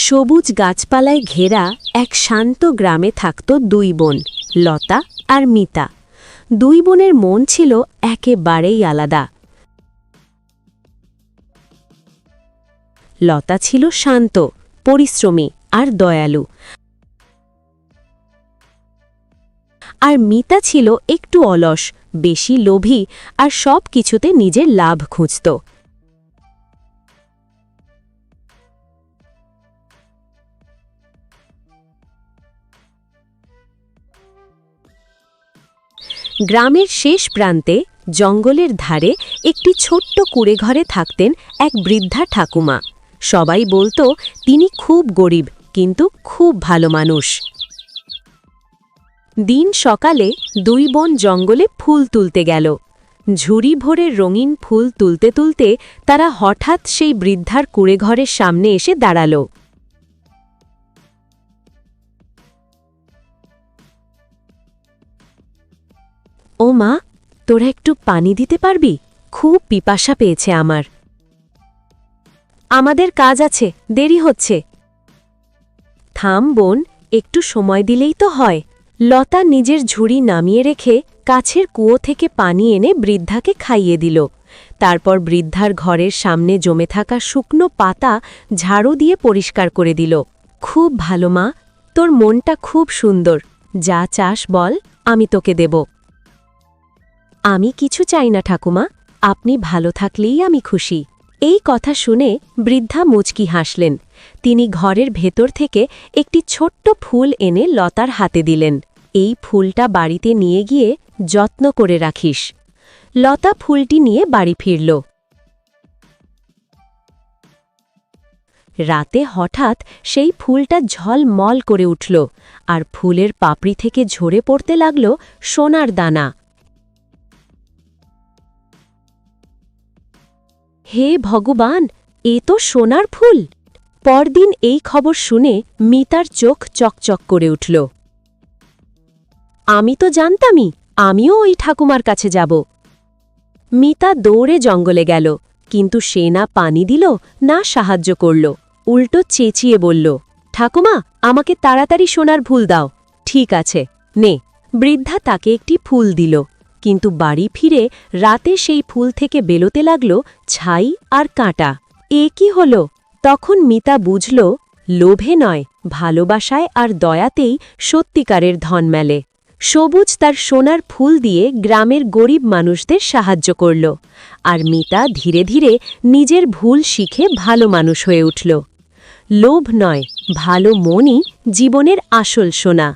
সবুজ গাছপালায় ঘেরা এক শান্ত গ্রামে থাকত দুই বোন, লতা আর মিতা। দুই বোনের মন ছিল একেবারেই আলাদা। লতা ছিল শান্ত, পরিশ্রমী আর দয়ালু, আর মিতা ছিল একটু অলস, বেশি লোভী আর সব কিছুতে নিজের লাভ খুঁজত। গ্রামের শেষ প্রান্তে জঙ্গলের ধারে একটি ছোট্ট কুঁড়েঘরে থাকতেন এক বৃদ্ধা ঠাকুমা। সবাই বলতো তিনি খুব গরিব, কিন্তু খুব ভালো মানুষ। দিন সকালে দুই বোন জঙ্গলে ফুল তুলতে গেল। ঝুড়ি ভরে রঙিন ফুল তুলতে তুলতে তারা হঠাৎ সেই বৃদ্ধার কুঁড়েঘরের সামনে এসে দাঁড়াল। ও মা, তোরা একটু পানি দিতে পারবি? খুব পিপাসা পেয়েছে আমার। আমাদের কাজ আছে, দেরি হচ্ছে। থাম বোন, একটু সময় দিলেই তো হয়। লতা নিজের ঝুড়ি নামিয়ে রেখে কাছের কুয়ো থেকে পানি এনে বৃদ্ধাকে খাইয়ে দিল। তারপর বৃদ্ধার ঘরের সামনে জমে থাকা শুকনো পাতা ঝাড়ু দিয়ে পরিষ্কার করে দিল। খুব ভালো মা, তোর মনটা খুব সুন্দর। যা চাস বল, আমি তোকে দেব। আমি কিছু চাই না ঠাকুমা, আপনি ভালো থাকলেই আমি খুশি। এই কথা শুনে বৃদ্ধা মুচকি হাসলেন। তিনি ঘরের ভেতর থেকে একটি ছোট্ট ফুল এনে লতার হাতে দিলেন। এই ফুলটা বাড়িতে নিয়ে গিয়ে যত্ন করে রাখিস। লতা ফুলটি নিয়ে বাড়ি ফিরল। রাতে হঠাৎ সেই ফুলটা ঝলমল করে উঠল, আর ফুলের পাপড়ি থেকে ঝরে পড়তে লাগল সোনার দানা। হে ভগবান, এ তো সোনার ফুল! পরদিন এই খবর শুনে মিতার চোখ চকচক করে উঠল। আমি তো জানতামই, আমিও ওই ঠাকুমার কাছে যাব। মিতা দৌড়ে জঙ্গলে গেল, কিন্তু সে না পানি দিল না সাহায্য করল। উল্টো চেঁচিয়ে বলল, ঠাকুমা, আমাকে তাড়াতাড়ি সোনার ফুল দাও। ঠিক আছে, নে। বৃদ্ধা তাকে একটি ফুল দিল, কিন্তু বাড়ি ফিরে রাতে সেই ফুল থেকে বেরোতে লাগল ছাই আর কাঁটা। এ কি হল? তখন মিতা বুঝল, লোভে নয়, ভালোবাসায় আর দয়াতেই সত্যিকারের ধন মেলে। সবুজ তার সোনার ফুল দিয়ে গ্রামের গরিব মানুষদের সাহায্য করল, আর মিতা ধীরে ধীরে নিজের ভুল শিখে ভালো মানুষ হয়ে উঠল। লোভ নয়, ভালো মনই জীবনের আসল সোনা।